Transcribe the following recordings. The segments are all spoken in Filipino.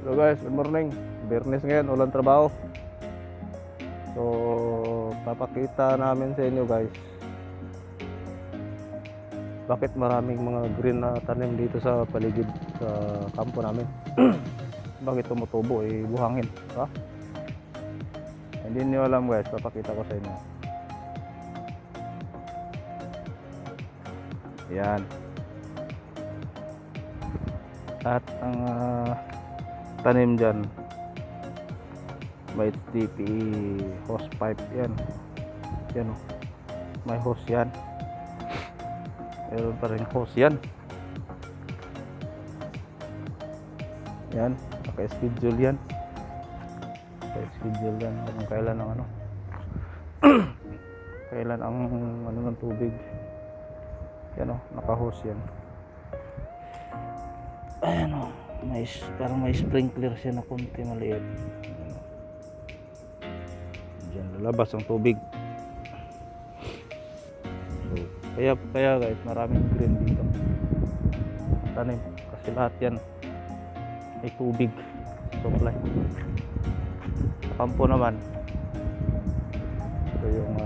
Hello guys, good morning. Biyernes ngayon, walang trabaho. So, papakita namin sa inyo guys bakit maraming mga green na tanim dito sa paligid sa kampo namin. Bakit tumutubo, buhangin, ha? Hindi niyo alam guys, papakita ko sa inyo. Yan. At ang tanim dyan may TPE hose pipe yan. Yan o, may hose yan, meron pa rin hose yan. Yan, naka-schedule yan, naka-schedule yan kung kailan ang ano kailan ang ano ng tubig. Yan o, naka-hose yan. Ayan o, parang may sprinkler siya na konti maliit. Diyan lalabas ang tubig. So, kaya guys, maraming green dito tanim kasi lahat yan may tubig supply. Sa kampo naman ito yung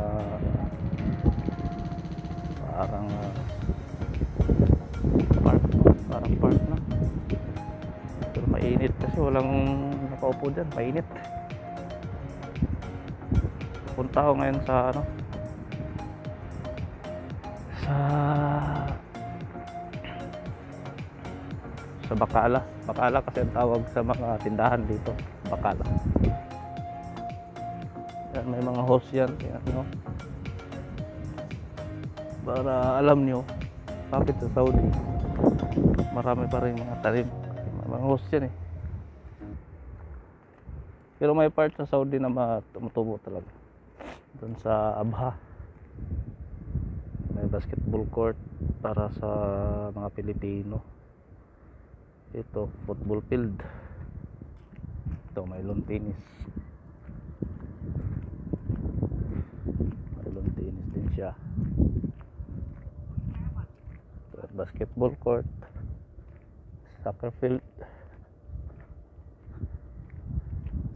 parang park na. Pero mainit kasi walang nakaupo dyan, mainit. Punta ako ngayon sa sa Bacala kasi ang tawag sa mga tindahan dito, Bacala. Yan, may mga hose yan, no? Para alam nyo bakit sa Saudi marami pa rin mga tanim, mga hose yan Pero may part sa Saudi na tumutubo talaga. Doon sa Abha may basketball court para sa mga Pilipino. Ito football field. Ito may lawn tennis. May lawn tennis din siya. Ito, basketball court, soccer field,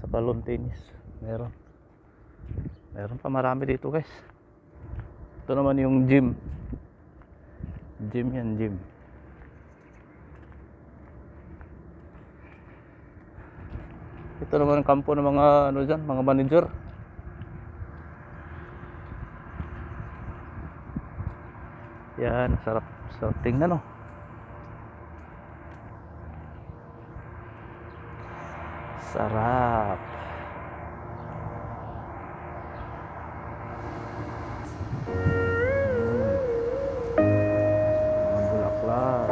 saka lawn tennis. Meron pa marami dito guys. Ito naman yung gym. Gym. Ito naman ang kampo ng mga dyan, mga manager. Yan, sarap tingnan sarap. Bulaklak.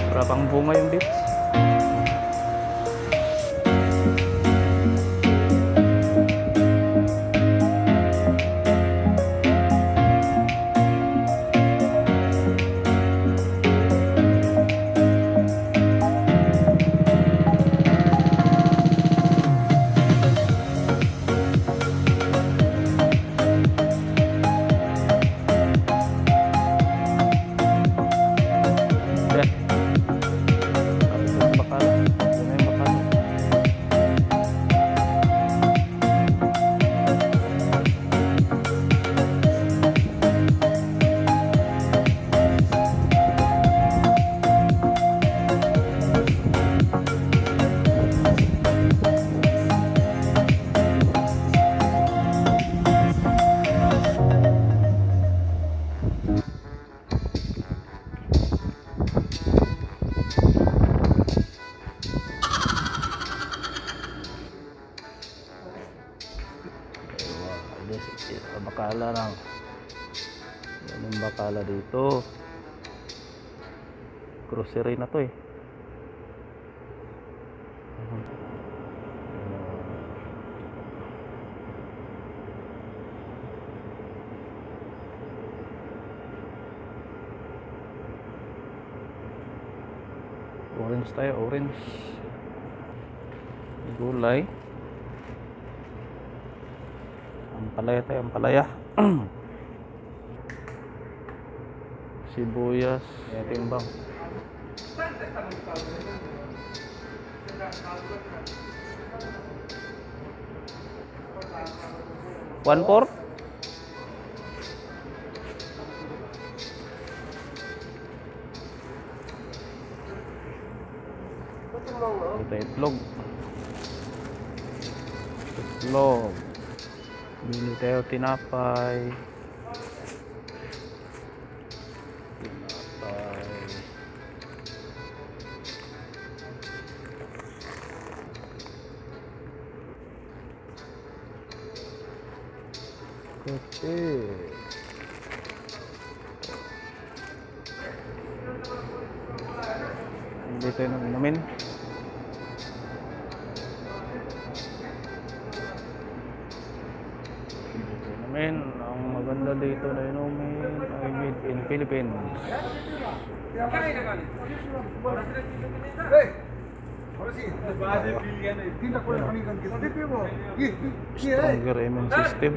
Sarap ang bunga yung bits. Bacala lang. Yan yung Bacala dito. Grocery na to Orange tayo, orange. Gulay. Ampalaya tayo, ampalaya. sibuyas, timbang. 1/4? Ito itlog. Itlog. Bili tayo tinapay. Tinapay. Kape. Hindi tayo nang inumin. Ang maganda dito na inumin ay made in Philippines. Stronger immune system.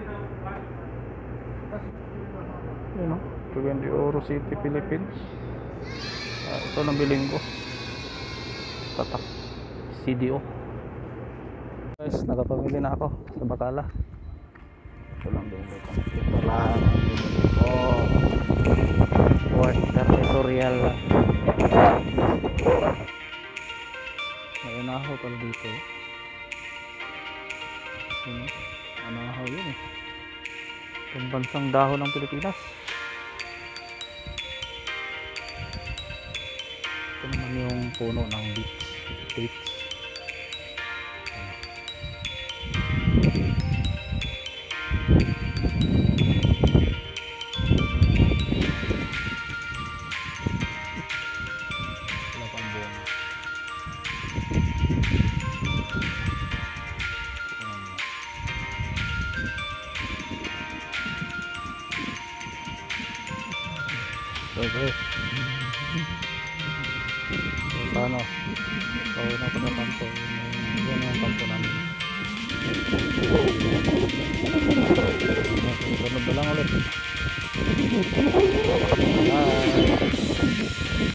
Yun o, 20 Oro City, Philippines. Ito nabiling ko. Tatak CDO. Guys, nakapamili na ako sa Bacala. Ito lang doon dito. Ito lang. Oh, territorial. May anahaw pala dito. Yun, anahaw yun eh. Pambansang dahon ng Pilipinas. Ito naman yung puno ng dates. Okay. So, paano? Pauwi na ko na kampo. Yan yung kampo namin. Sunod na lang ulit. Bye.